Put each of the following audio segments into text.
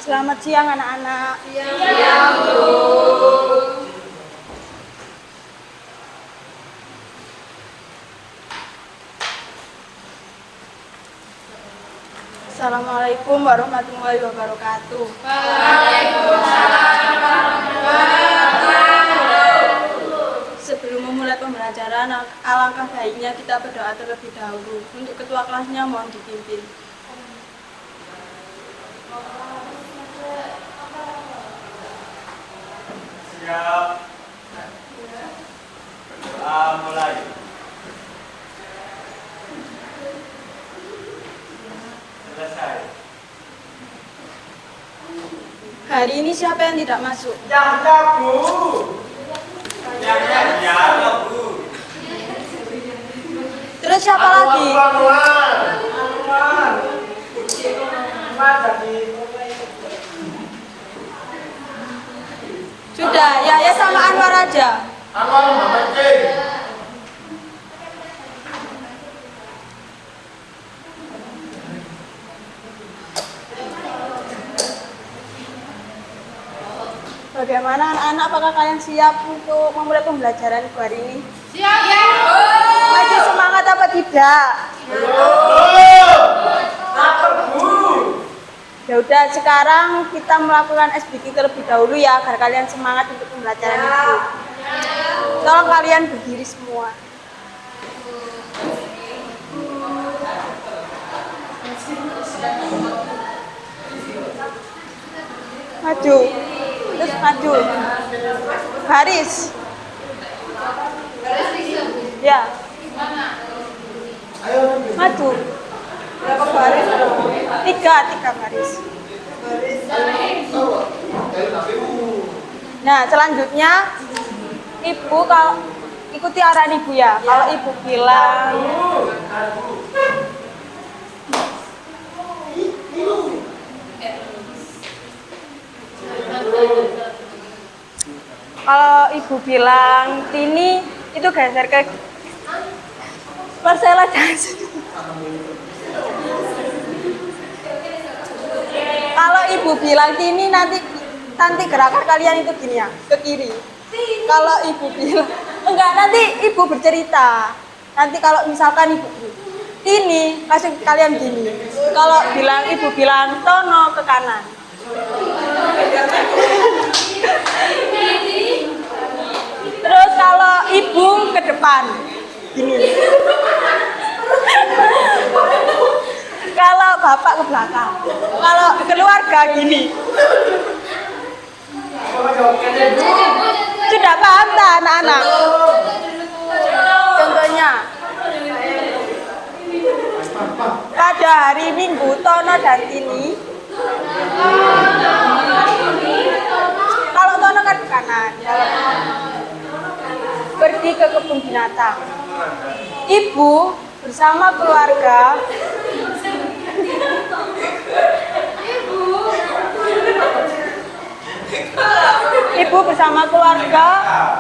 Selamat siang anak-anak. Siang, Bu. Assalamualaikum warahmatullahi wabarakatuh. Waalaikumsalam warahmatullahi wabarakatuh. Sebelum memulai pembelajaran, alangkah baiknya kita berdoa terlebih dahulu. Untuk ketua kelasnya mohon dipimpin. Siap. Berdoa mulai. Selesai. Hari ini siapa yang tidak masuk? Ya, Bu. Ya, Bu. Terus siapa lagi? Sudah, Yaya sama Anwar aja. Bagaimana anak-anak, apakah kalian siap untuk memulai pembelajaran hari ini? Siap, ya. Masih semangat apa tidak? Ya udah, sekarang kita melakukan SBQ terlebih dahulu ya, agar kalian semangat untuk pembelajaran itu. Tolong kalian berdiri semua. Maju, terus maju. Baris. Ya. Maju. Berapa baris? Tiga baris. Nah, selanjutnya ibu kalau ikuti arahan ibu ya. Kalau ibu bilang Tini itu geser ke Marcella jangan. Kalau ibu bilang Tini, nanti gerakan kalian itu gini ya, ke kiri. Kalau ibu bilang enggak, nanti ibu bercerita. Nanti kalau misalkan ibu Tini, langsung kalian gini. Kalau ibu bilang Tono, ke kanan. Terus kalau ibu ke depan, gini. Kalau bapak ke belakang. Kalau keluarga gini. Sudah paham tak anak-anak? Contohnya, pada hari Minggu Tono dan Tini, kalau Tono kan ke kanan, pergi ke kebun binatang. Ibu bersama keluarga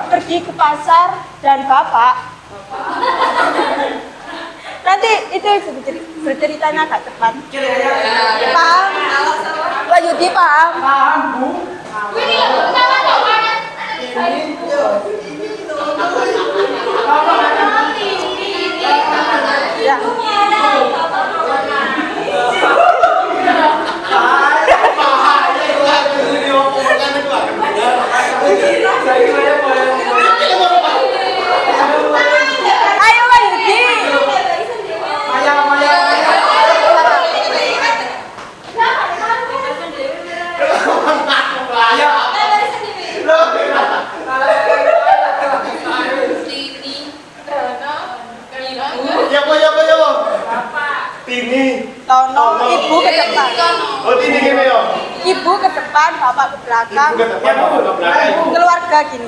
pergi ke pasar, dan bapak nanti itu berceritanya agak cepat. Paham? Pak Yudi paham? Paham, Bu. Ya. Ayo Pak Yudi. Tini. Tono, ibu ke depan. Oh, Tini gini ya. Ibu ke depan, bapak ke belakang. Ibu ke depan, bapak ke belakang. Keluarga gini.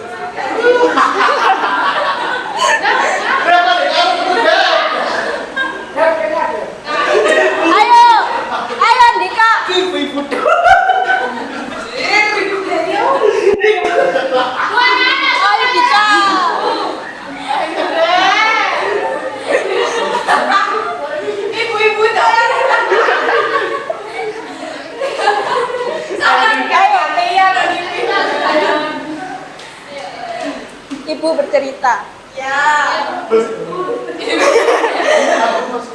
Ayo Andika. Ibu. Ayo Dika. Ibu-ibu tak. bercerita. Ya.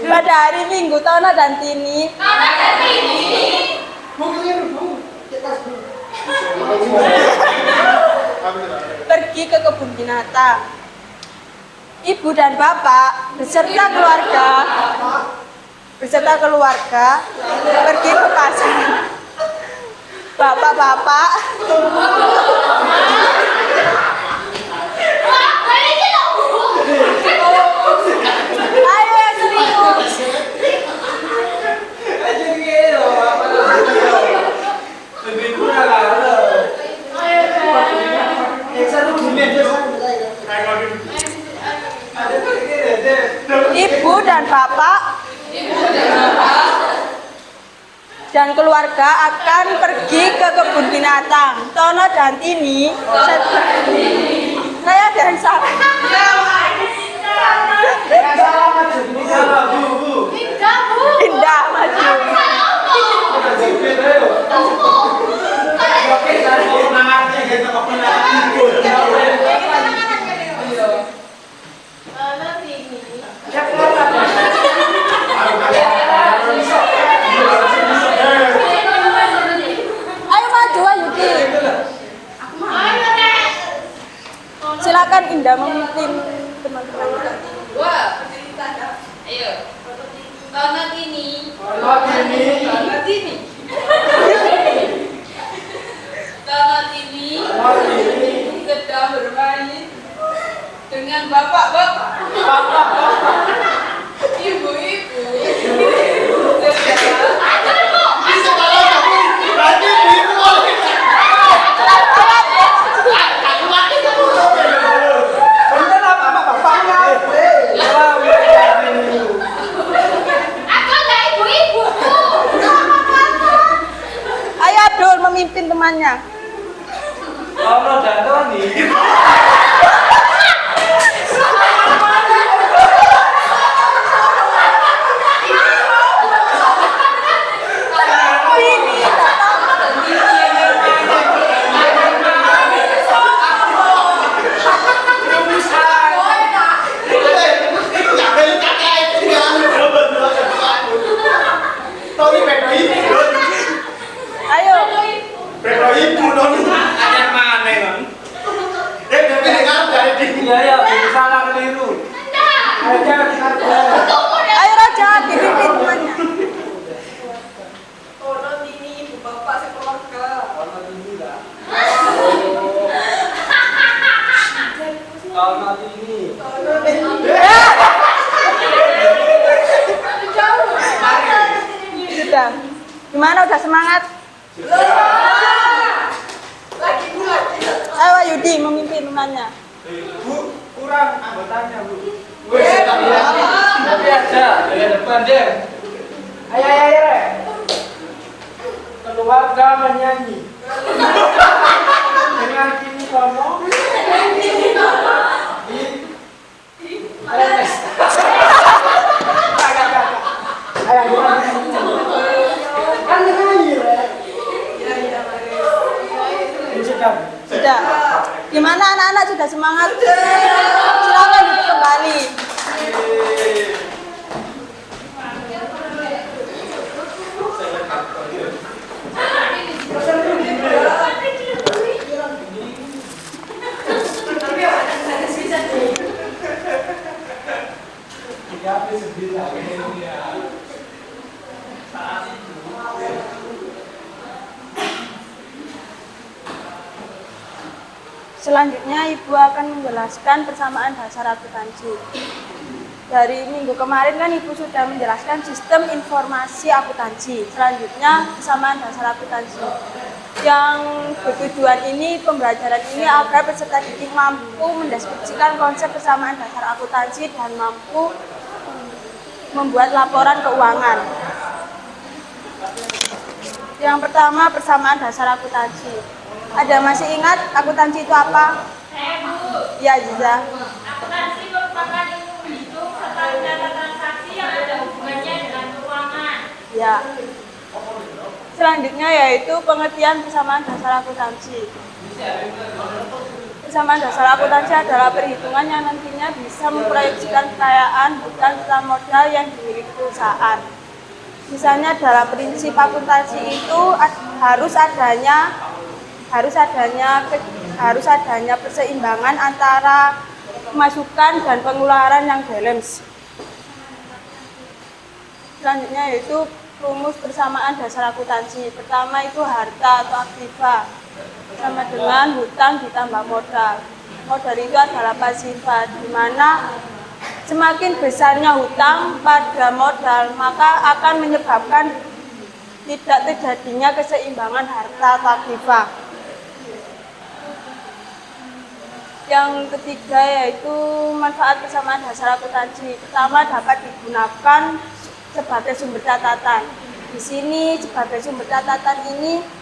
Pada hari Minggu, Tono dan Tini pergi ke kebun binatang. Ibu dan bapak beserta keluarga pergi ke pasar. Bapak-bapak ayo yang serius. Ibu dan bapak dan keluarga akan pergi ke kebun binatang. Tono dan Tini, saya ada yang salah. Indah maju. Ayo maju, Ayudi. Silakan Indah memimpin teman-teman. Wah, bercerita. Ayo. Tono Tini. Sedang bermain dengan bapak-bapak. Ibu-ibu. Ayo Abdul memimpin temannya. Tono dan Toni. Ayo. Ibu Toni. Ada mana kan? Ya, salah keliru. Ayo Raja dipimpin temannya. Tono Tini, ibu bapak sekeluarga. Sudah. Gimana udah semangat? Lagi bulan. Ayo Ayudi memimpin temannya. Bu, kurang anggotanya, Bu. Tapi ada dari depan deh. Ayo. Keluarga menyanyi. Dengan Tini Tono. Sudah. Gimana anak-anak sudah semangat? Silakan duduk kembali. Selanjutnya Ibu akan menjelaskan persamaan dasar akuntansi. Dari minggu kemarin kan Ibu sudah menjelaskan sistem informasi akuntansi. Selanjutnya persamaan dasar akuntansi. Yang bertujuan ini, pembelajaran ini agar peserta didik mampu mendeskripsikan konsep persamaan dasar akuntansi dan mampu membuat laporan keuangan. Yang pertama, persamaan dasar akuntansi. Ada masih ingat akuntansi itu apa? Saya Bu. Ya, Aziza. Akuntansi merupakan ilmu menghitung serta mencatat transaksi yang ada hubungannya dengan keuangan. Ya. Selanjutnya yaitu pengertian persamaan dasar akuntansi. Kesamaan dasar akuntansi adalah perhitungan yang nantinya bisa memproyeksikan kekayaan bukan serta modal yang dimiliki perusahaan. Misalnya dalam prinsip akuntansi itu harus adanya perseimbangan antara pemasukan dan pengeluaran yang balance. Selanjutnya yaitu rumus persamaan dasar akuntansi. Pertama itu harta atau aktiva sama dengan hutang ditambah modal. Modal itu adalah pasifa, di mana semakin besarnya hutang pada modal, maka akan menyebabkan tidak terjadinya keseimbangan harta atau aktiva. Yang ketiga yaitu manfaat persamaan dasar akuntansi. Pertama, dapat digunakan sebagai sumber catatan. Di sini sebagai sumber catatan ini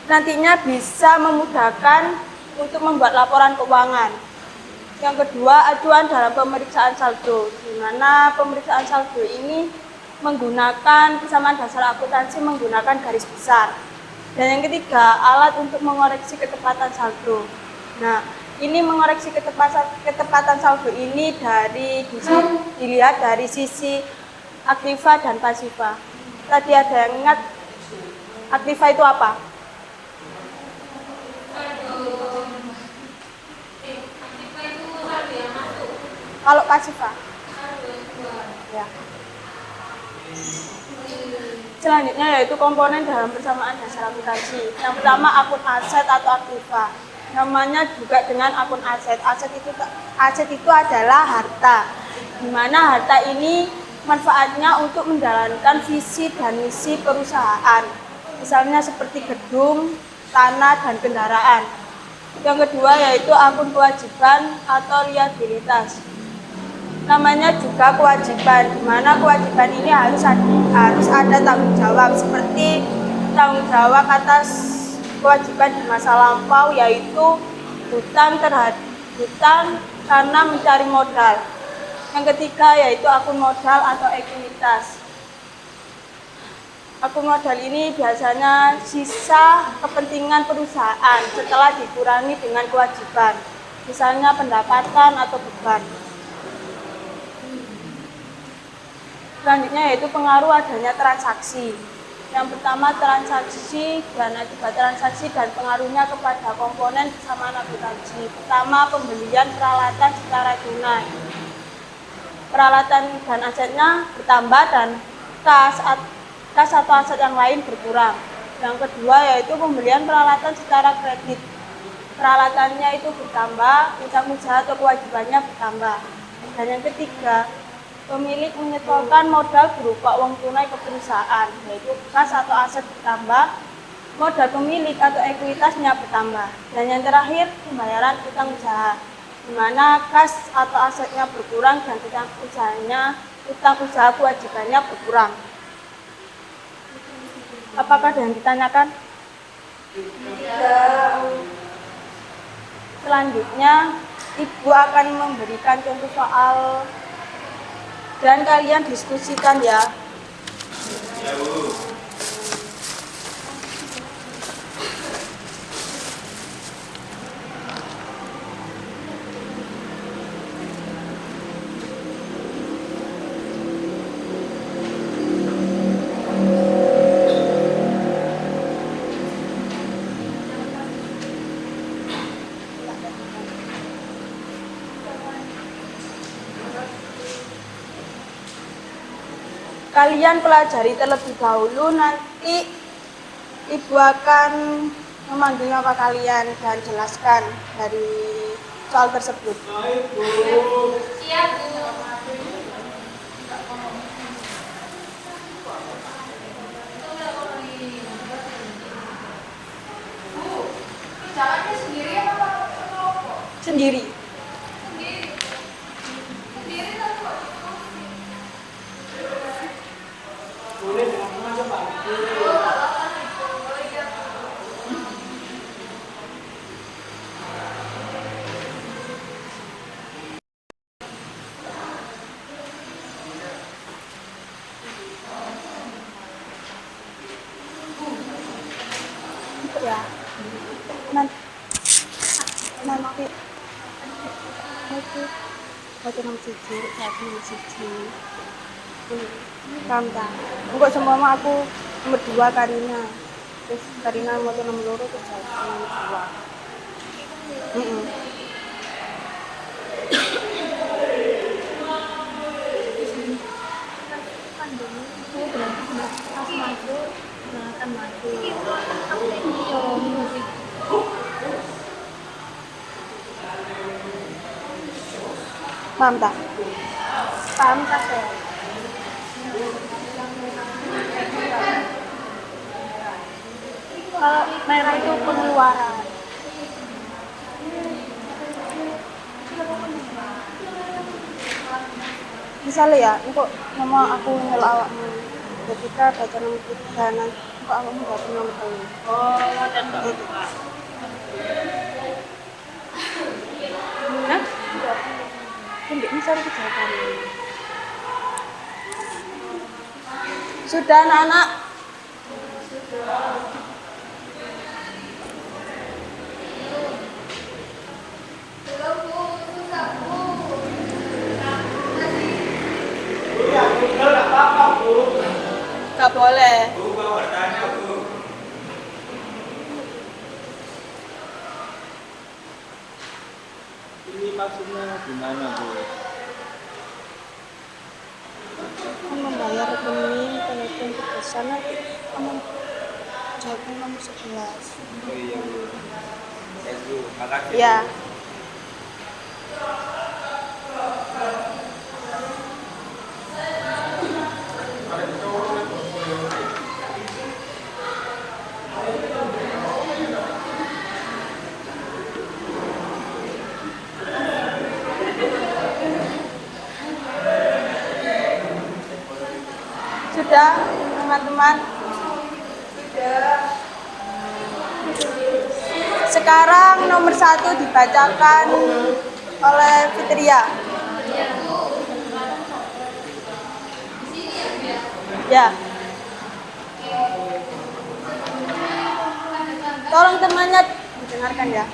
nantinya bisa memudahkan untuk membuat laporan keuangan. Yang kedua, acuan dalam pemeriksaan saldo, di mana pemeriksaan saldo ini menggunakan persamaan dasar akuntansi menggunakan garis besar. Dan yang ketiga, alat untuk mengoreksi ketepatan saldo. Nah, ini mengoreksi ketepatan saldo ini dilihat dari sisi aktiva dan pasifa. Tadi ada yang ingat aktiva itu apa? Kalau pasifa? Ya. Selanjutnya yaitu komponen dalam persamaan dasar akuntansi. Yang pertama akun aset atau aktiva. Namanya juga dengan akun aset. Aset itu adalah harta. Di mana harta ini manfaatnya untuk menjalankan visi dan misi perusahaan. Misalnya seperti gedung, tanah, dan kendaraan. Yang kedua yaitu akun kewajiban atau liabilitas. Namanya juga kewajiban, di mana kewajiban ini harus ada tanggung jawab, seperti tanggung jawab atas kewajiban di masa lampau, yaitu hutang karena mencari modal. Yang ketiga yaitu akun modal atau ekuitas. Akun modal ini biasanya sisa kepentingan perusahaan setelah dikurangi dengan kewajiban, misalnya pendapatan atau beban. Selanjutnya yaitu pengaruh adanya transaksi. Yang pertama transaksi dan akibat transaksi dan pengaruhnya kepada komponen persamaan akuntansi. Pertama, pembelian peralatan secara tunai. Peralatan dan asetnya bertambah dan kas atau aset yang lain berkurang. Yang kedua yaitu pembelian peralatan secara kredit. Peralatannya itu bertambah, utang usaha atau kewajibannya bertambah. Dan yang ketiga, pemilik menyetorkan modal berupa uang tunai ke perusahaan, yaitu kas atau aset bertambah, modal pemilik atau ekuitasnya bertambah. Dan yang terakhir, pembayaran utang usaha, di mana kas atau asetnya berkurang dan utang usaha kewajibannya berkurang. Apakah ada yang ditanyakan? Tidak. Selanjutnya, Ibu akan memberikan contoh soal dan kalian diskusikan ya. Ya, Bu. Kalian pelajari terlebih dahulu, nanti Ibu akan memanggil nama kalian dan jelaskan dari soal tersebut. Siap, Bu. Jalannya sendiri apa kelompok? Sendiri. Sendiri. Sendiri tapi kok Boleh dengan teman Pak. Ya. Nanti Oke. Oke nomor siji, satu nomor siji. Kamta. Enggak semua mah aku nomor 2 Karina. Terus Karina mau nomor 2 terus jadi 2. Heeh. Paham tak? Paham tak saya? Kalau merah itu pengeluaran. Misalnya ya, kok nama aku nyelak awakmu. Ketika baca nomor 3 nanti kok awakmu baca nomor 3. Oh, dan Hah? Enggak misalnya kejahatan. Sudah anak-anak. Gak boleh. Ini maksudnya gimana, Bu? Kan membayar rekening telepon terbesar nanti kamu jawab nomor 11. Oh iya, Bu. Yes, Bu. Makasih. Ya. Sudah, teman-teman. Sekarang nomor 1 dibacakan oleh Fitria. Ya. Tolong temannya didengarkan ya.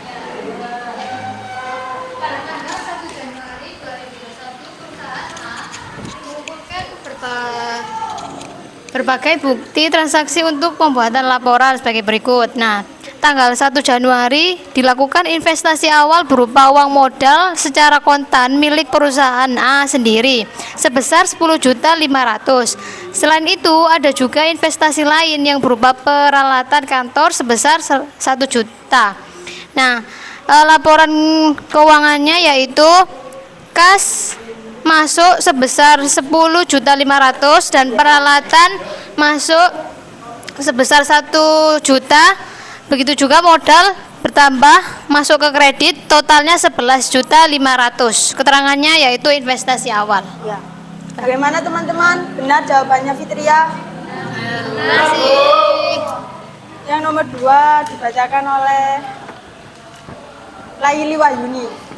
Berbagai bukti transaksi untuk pembuatan laporan sebagai berikut. Nah, tanggal 1 Januari dilakukan investasi awal berupa uang modal secara kontan milik perusahaan A sendiri sebesar 10.500.000. Selain itu, ada juga investasi lain yang berupa peralatan kantor sebesar 1 juta. Nah, laporan keuangannya yaitu kas masuk sebesar 10.500.000 dan peralatan masuk sebesar 1 juta. Begitu juga modal bertambah masuk ke kredit totalnya 11.500.000. Keterangannya yaitu investasi awal. Ya. Bagaimana teman-teman? Benar jawabannya Fitria? Terima kasih. Yang nomor 2 dibacakan oleh Laili Wahyuni.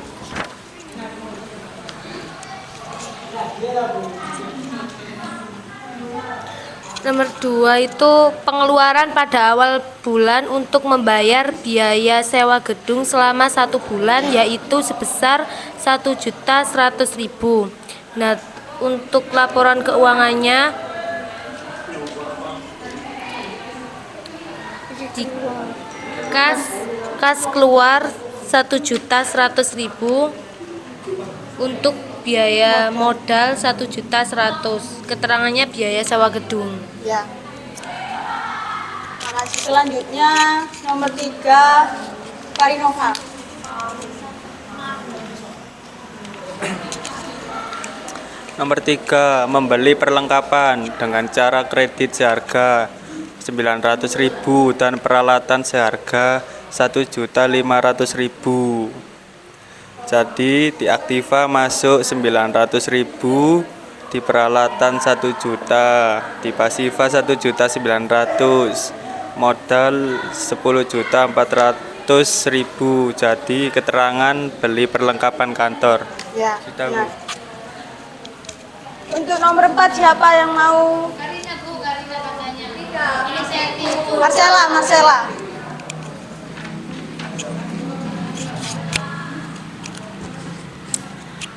Nomor 2 itu pengeluaran pada awal bulan untuk membayar biaya sewa gedung selama 1 bulan yaitu sebesar 1.100.000. Nah, untuk laporan keuangannya kas keluar 1.100.000 untuk biaya modal 1.100.000. Keterangannya biaya sewa gedung. Ya. Makasih. Selanjutnya nomor 3 Karinova. Nomor 3, membeli perlengkapan dengan cara kredit seharga 900.000 dan peralatan seharga 1.500.000. Jadi di Aktiva masuk 900.000, di peralatan 1 juta, di Pasiva 1.900.000, modal 10.400.000. Jadi keterangan beli perlengkapan kantor. Ya. Sudah, Bu. Benar. Untuk nomor 4 siapa yang mau? Marcella.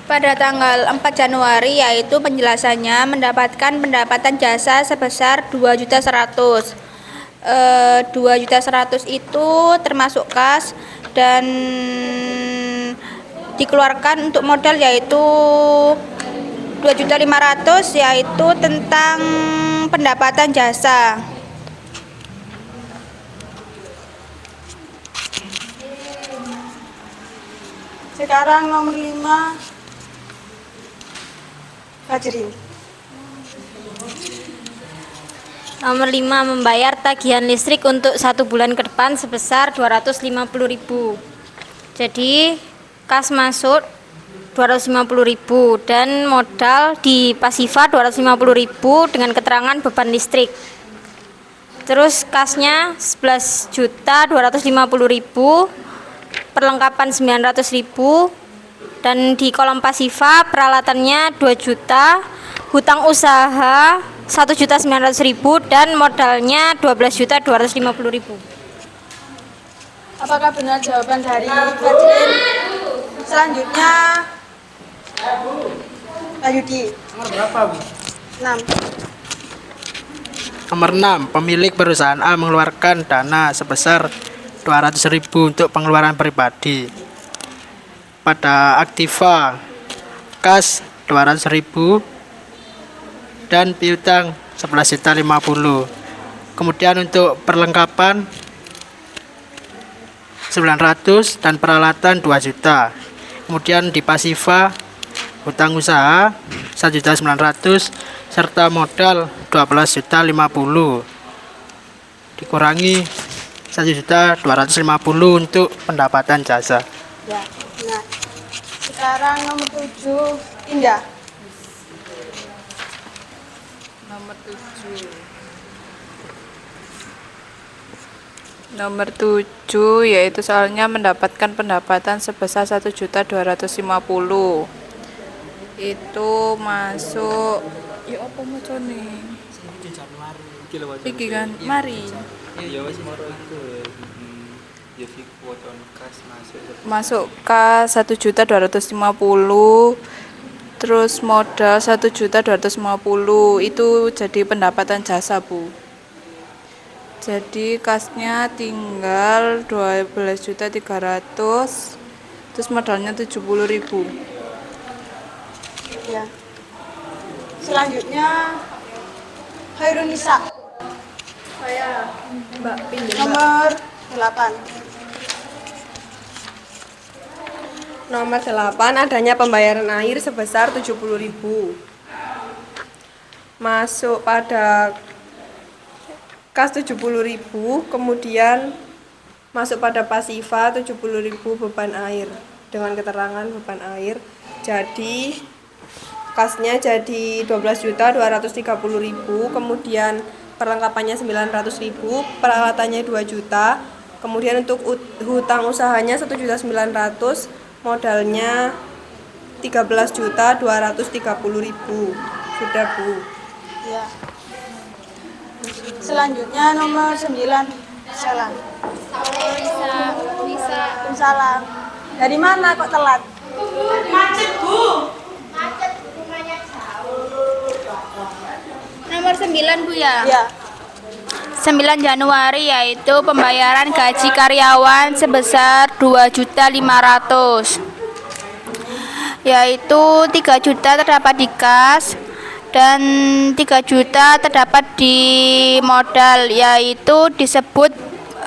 Pada tanggal 4 Januari yaitu penjelasannya mendapatkan pendapatan jasa sebesar 2.100.000. 2.100.000 itu termasuk kas dan dikeluarkan untuk modal yaitu 2.500.000 yaitu tentang pendapatan jasa. Sekarang nomor 5, Fajrin. Nomor 5, membayar tagihan listrik untuk 1 bulan ke depan sebesar 250.000. Jadi kas masuk 250.000 dan modal di Pasifa 250.000 dengan keterangan beban listrik. Terus kasnya 11.250.000, perlengkapan 900.000, dan di kolom Pasifa peralatannya 2 juta, hutang usaha 1.900.000 dan modalnya 12.250.000. Apakah benar jawaban dari Fajrin? Selanjutnya Yudi. Nomor berapa, Bu? 6. Nomor 6, pemilik perusahaan A mengeluarkan dana sebesar 200.000 untuk pengeluaran pribadi. Pada aktiva kas 200.000 dan piutang 11.050.000. Kemudian untuk perlengkapan 900 dan peralatan 2 juta. Kemudian di Pasifa hutang usaha 1.900.000 serta modal 12.050.000 dikurangi 1.250.000 untuk pendapatan jasa. Ya, nah. Sekarang nomor 7, Indah. Nomor 7 yaitu soalnya mendapatkan pendapatan sebesar 1.250.000. Itu masuk ya apa macane? Iki kan mari. Ya wis moro iku. Ya fiku wocon kas Masuk kas 1.250.000, terus modal 1.250.000, itu jadi pendapatan jasa, Bu. Jadi kasnya tinggal 12.300.000, terus modalnya 70.000. Ya. Selanjutnya Khairunisa. Saya Mbak pinjam. Nomor 8. Nomor 8, adanya pembayaran air sebesar 70.000. Masuk pada kas 70.000, kemudian masuk pada Pasifa 70.000 beban air dengan keterangan beban air. Jadi kasnya jadi 12.230.000, kemudian perlengkapannya 900.000, peralatannya 2 juta, kemudian untuk hutang usahanya 1.900.000, modalnya 13.230.000. Sudah, Bu. Ya. Selanjutnya nomor 9, Salam. Salam. Dari mana kok telat? Macet, Bu. Macet, rumahnya jauh. Nomor 9, Bu ya. Ya. 9 Januari yaitu pembayaran gaji karyawan sebesar 2.500.000. Yaitu 3 juta terdapat di kas dan 3 juta terdapat di modal, yaitu disebut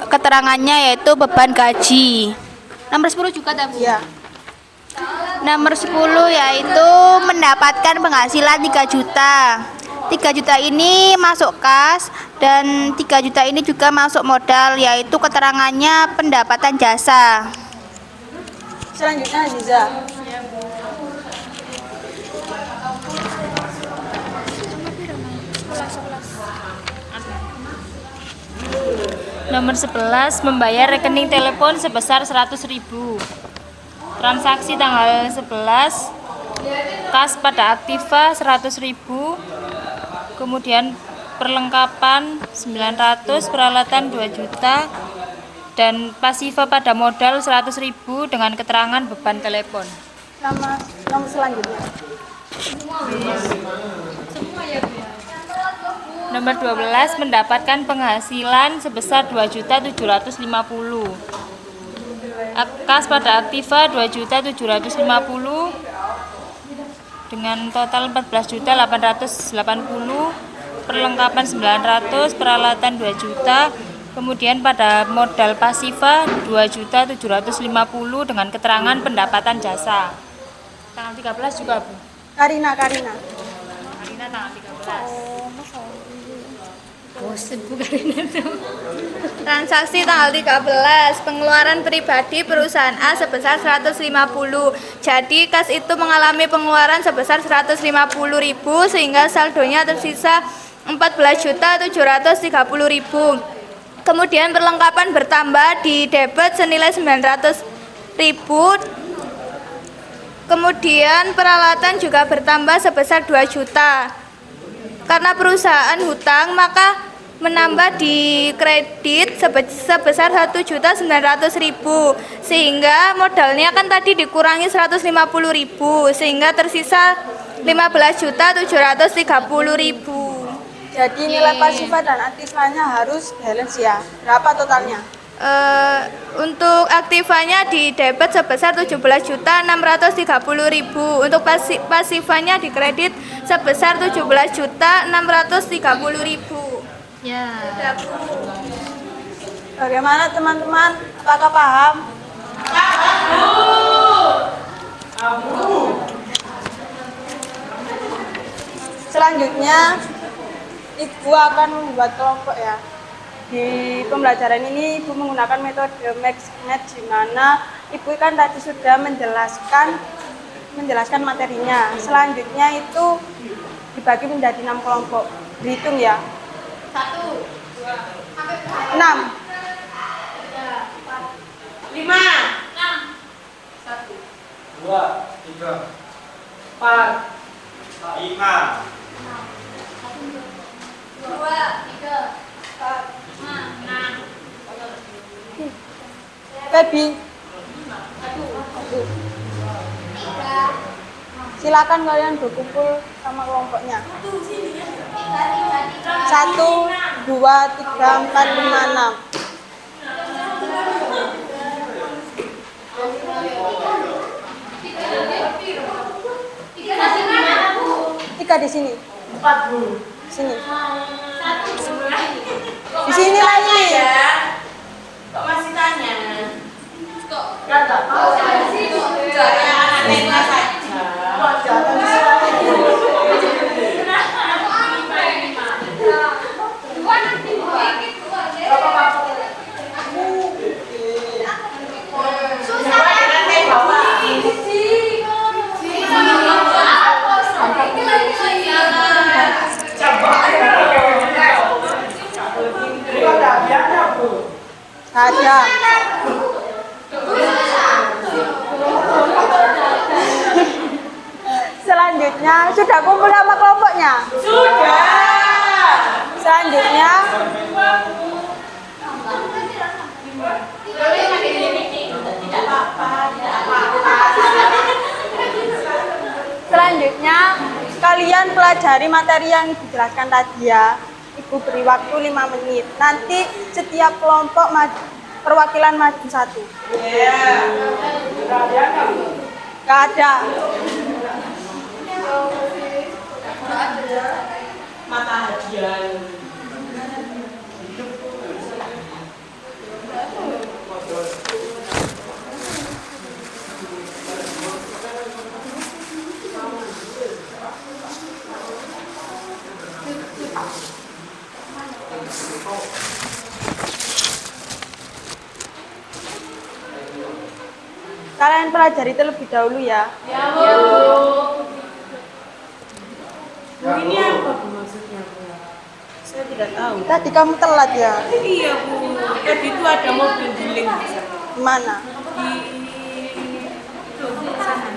keterangannya yaitu beban gaji. Nomor 10 juga tak, Bu? Ya. Nomor 10 yaitu mendapatkan penghasilan 3 juta. 3 juta ini masuk kas dan 3 juta ini juga masuk modal, yaitu keterangannya pendapatan jasa. Selanjutnya Aziza. Nomor 11, membayar rekening telepon sebesar 100.000. Transaksi tanggal 11, kas pada aktiva 100.000, kemudian perlengkapan 900, peralatan 2 juta, dan Pasifa pada modal 100.000 dengan keterangan beban telepon. Nama Nomor selanjutnya. Nomor 12 mendapatkan penghasilan sebesar 2.750. Kas pada aktiva 2.750 dengan total 14.880, perlengkapan 900, peralatan 2 juta. Kemudian pada modal pasifa 2.750 dengan keterangan pendapatan jasa. Tanggal 13 juga, Bu. Karina. Karina tanggal 13. Bosen Bu Karina tuh. Transaksi tanggal 13, pengeluaran pribadi perusahaan A sebesar 150. Jadi kas itu mengalami pengeluaran sebesar 150.000 sehingga saldonya tersisa 14.730.000. Kemudian perlengkapan bertambah di debit senilai 900.000. Kemudian peralatan juga bertambah sebesar 2 juta. Karena perusahaan hutang maka menambah di kredit sebesar 1.900.000 sehingga modalnya kan tadi dikurangi 150.000 sehingga tersisa 15.730.000. Jadi nilai pasifa dan aktifanya harus balance ya. Berapa totalnya? Untuk aktivanya di debit sebesar 17.630.000. Untuk pasifanya di kredit sebesar 17.630.000. Ya. Bagaimana teman-teman? Apakah paham? Selanjutnya, Ibu akan membuat kelompok ya. Di pembelajaran ini Ibu menggunakan metode MaxNet di mana Ibu kan tadi sudah menjelaskan materinya. Selanjutnya itu dibagi menjadi 6 kelompok. Dihitung ya. 1, 2, 6, 5, 6, 1, 2, 3, 4, 5, 6. Feby, silakan kalian berkumpul sama kelompoknya. 1, 2, 3, 4, 5, 6. Tiga di sini. 4 Bu. Sini. Di sini lagi. Kok masih tanya? Kok Enggak mau. aneh saja. Ada. Selanjutnya sudah kumpul sama kelompoknya? Sudah. Selanjutnya kalian pelajari materi yang dijelaskan tadi ya. Ibu beri waktu 5 menit. Nanti setiap kelompok perwakilan maju 1. Gak ada. Mata hadiah. Kalian pelajari terlebih dahulu ya. Ya, Bu. Ini apa Bu maksudnya, Bu? Saya tidak tahu. Tadi kamu telat ya? Iya, Bu. Tadi itu ada mobil guling Di mana? di sana.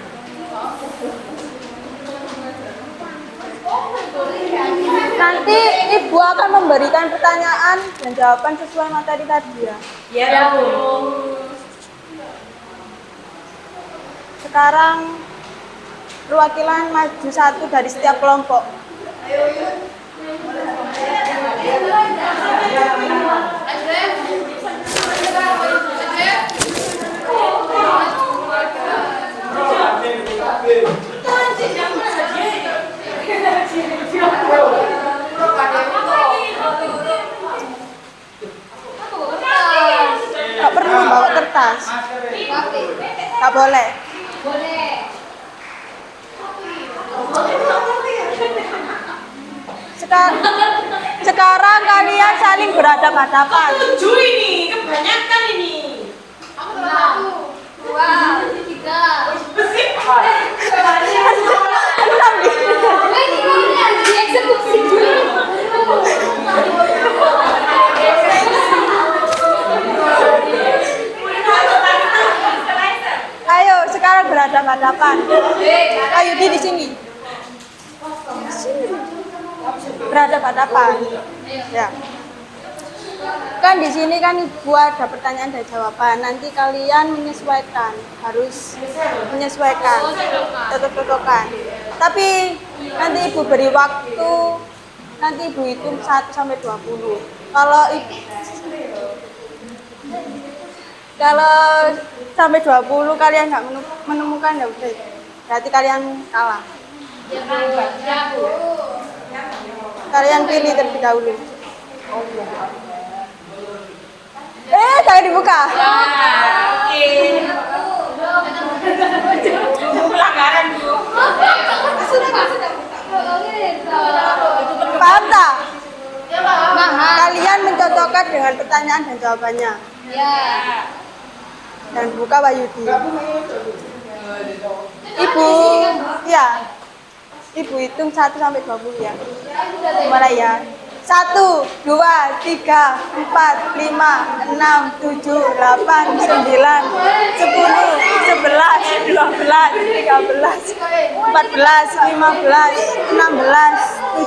Nanti Ibu akan memberikan pertanyaan dan jawaban sesuai materi tadi ya. Ya, Bu. Sekarang perwakilan maju satu dari setiap kelompok. Gak perlu bawa kertas. Gak boleh. Sekarang kalian saling berhadapan-hadapan. ini, kebanyakan ini. Ayo sekarang berhadapan-hadapan. Ayo di sini. Berhadapan-hadapan. Ya. Kan di sini kan Ibu ada pertanyaan dan jawaban. Nanti kalian menyesuaikan, harus menyesuaikan, cocok-cocokan. Tapi nanti Ibu beri waktu, nanti Ibu hitung 1 sampai 20. Kalau sampai 20 kalian nggak menemukan ya udah, berarti kalian kalah. Kalian pilih terlebih dahulu. Jangan dibuka. Pelanggaran, Bu. Paham tak? Kalian mencocokkan dengan pertanyaan dan jawabannya. Dan buka Wahyudi. Ibu, ya. Ibu hitung 1 sampai 20 ya. Mulai ya. 1, 2, 3, 4, 5, 6, 7, 8, 9, 10, 11, 12, 13, 14, 15, 16,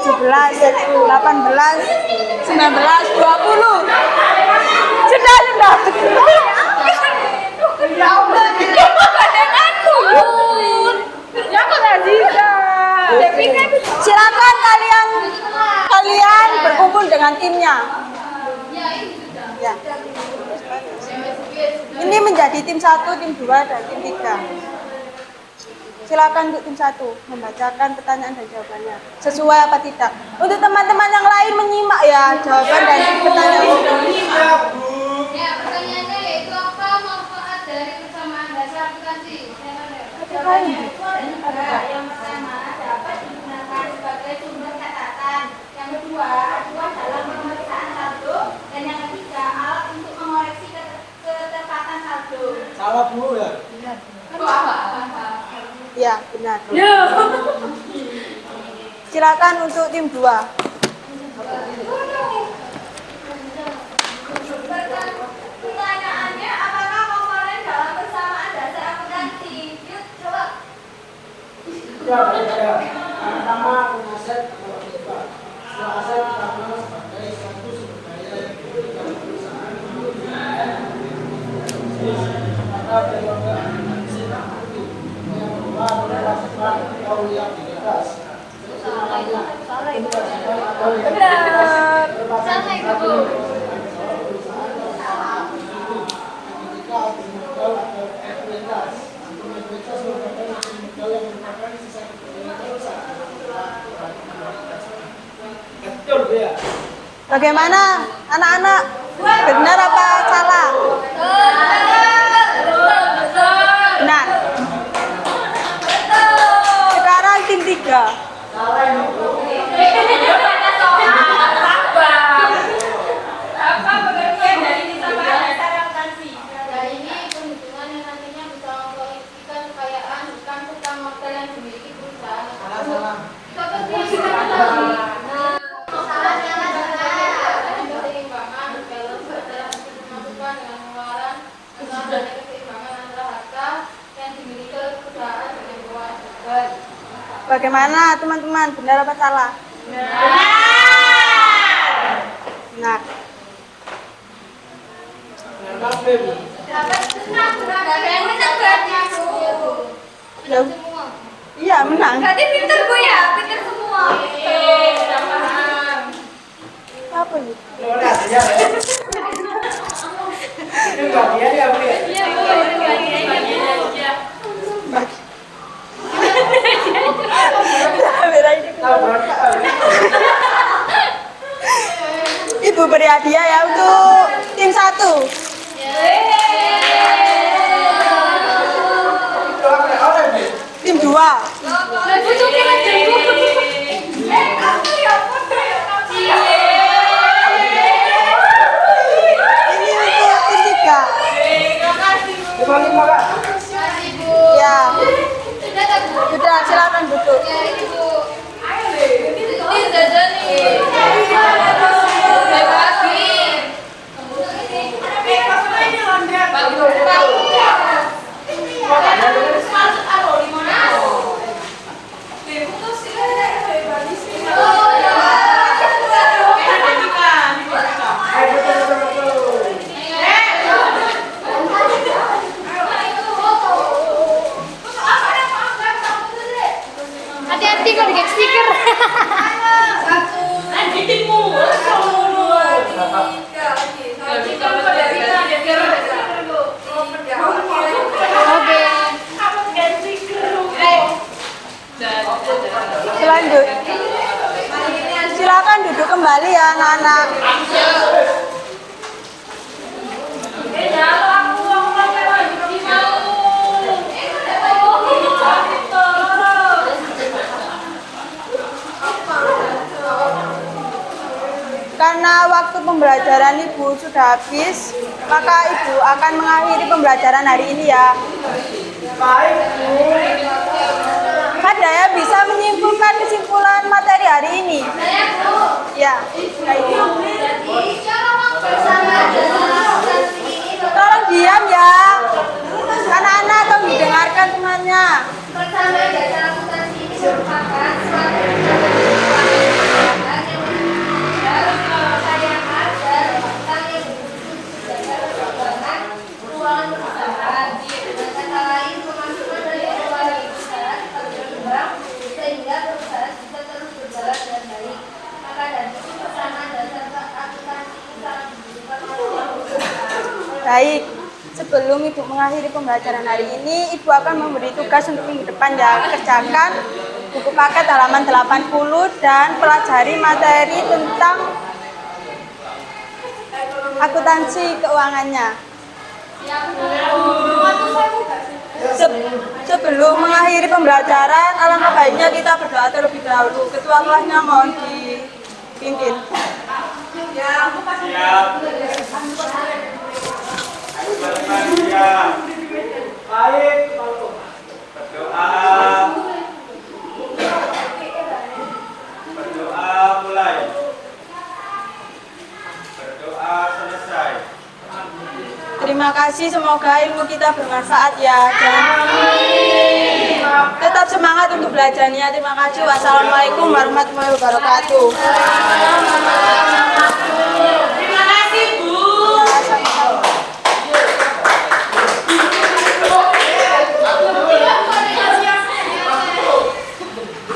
17, 18, 19, 20. Sudah. Ya Allah, silakan kalian berkumpul dengan timnya. Ya. Ini menjadi tim 1, tim 2, dan tim 3. Silakan untuk tim 1 membacakan pertanyaan dan jawabannya. Sesuai apa tidak? Untuk teman-teman yang lain menyimak ya jawaban dan pertanyaan. Ya, pertanyaannya yaitu apa manfaat dari persamaan dasar aplikasi? Yang pertama dapat digunakan sebagai sumber catatan. Yang kedua, acuan dalam pemeriksaan saldo. Dan yang ketiga, alat untuk mengoreksi ketepatan saldo. Salah dulu ya. Ya, benar. Silakan untuk tim 2. Pertanyaannya, apakah komponen dalam persamaan dasar akuntansi? Yuk, coba. Ya. Pertama, aset aktiva. Setelah aset kita kenal sebagai satu sumber daya yang diberikan perusahaan maka periode akuntansi aktif. Yang kedua adalah sifat atau yang di atas. Bagaimana anak-anak? Benar apa salah? Benar. Sekarang tim 3. Apa pengertian dari persamaan dasar akuntansi? Ya, ini perhitungan yang nantinya bisa memproyeksikan kekayaan bukan serta modal yang dimiliki perusahaan. Salah. Seperti yang kita ketahui. Keseimbangan balance antara pemasukan dengan pengeluaran, dengan adanya keseimbangan antara harta yang dimiliki oleh perusahaan dengan keuangan. Bagaimana teman-teman? Benar apa salah? Benar. Ya, Iya, menang. Berarti pinter gue ya, pinter semua. Udah paham. Apa nih? Boleh aja. Itu bagian ya, Bu ya? Iya, Bu, itu bagiannya aja. Ibu beri hadiah ya untuk tim 1. Tim 2. Ini untuk tim 3. Dibagi Pak. Ya. Sudah, silakan duduk. Hati-hati kalau dikasih stiker. Oke. Selanjut. Silakan duduk kembali ya anak-anak. Karena waktu pembelajaran Ibu sudah habis, maka Ibu akan mengakhiri pembelajaran hari ini ya. Ada ya bisa menyimpulkan kesimpulan materi hari ini? Ya. Tolong diam ya. Anak-anak tolong didengarkan temannya. Persamaan dasar akuntansi ini merupakan suatu kepercayaan dan hutang yang berfungsi sebagai keuangan keuangan perusahaan. Dengan kata lain, pemasukan dari keuangan perusahaan berkembang sehingga perusahaan bisa terus berjalan dengan baik. Maka dari itu persamaan dasar akuntansi ini sangat dibutuhkan oleh perusahaan. Baik. Sebelum Ibu mengakhiri pembelajaran hari ini, Ibu akan memberi tugas untuk minggu depan ya. Kerjakan buku paket halaman 80 dan pelajari materi tentang akuntansi keuangannya. Sebelum mengakhiri pembelajaran, alangkah baiknya kita berdoa terlebih dahulu. Ketua kelasnya mohon dipimpin. Baik. Berdoa mulai. Berdoa selesai. Terima kasih, semoga ilmu kita bermanfaat ya. Dan tetap semangat untuk belajarnya. Terima kasih. Wassalamualaikum warahmatullahi wabarakatuh.